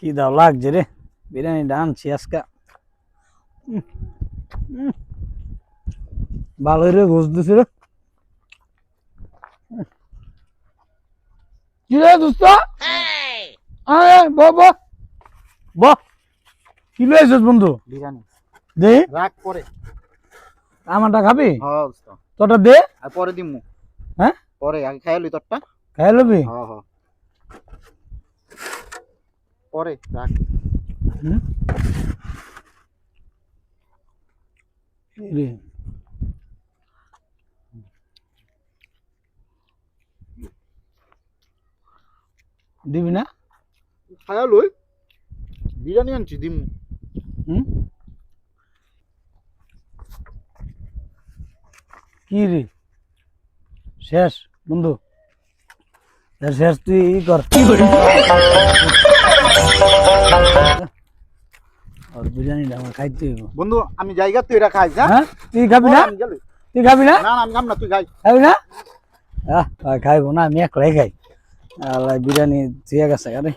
কি দাও লাগছে রে বিরিয়ানিটা আনছি আজকে ভালোই রে ঘুষ দিছে রে কি রে দোস্ত আরে বাবা বাহ কি লইছিস বন্ধু বিরিয়ানি দে রাখ পরে আমারটা খাবি হ্যাঁ তোরটা দে আর পরে দিমু হ্যাঁ পরে আগে খাই লই তোরটা খাই লবি হ্যাঁ হ্যাঁ পরে রাখ রে দিবি না খাই লই বিরিয়ানি আনছি দিমু হুম কি রে শেষ বন্ধু শেষ তুই ই কর আর বিরিয়ানিটা আমার খাইতে হইব বন্ধু আমি জায়গা তুই এটা খাইস হ্যাঁ তুই খাবি না আমি গেলি তুই খাবি না না না আমি খাম না তুই খাই খাবি না খাইব না আমি একলাই খাই আল্লাহ বিরিয়ানি দিয়ে গেছে আরে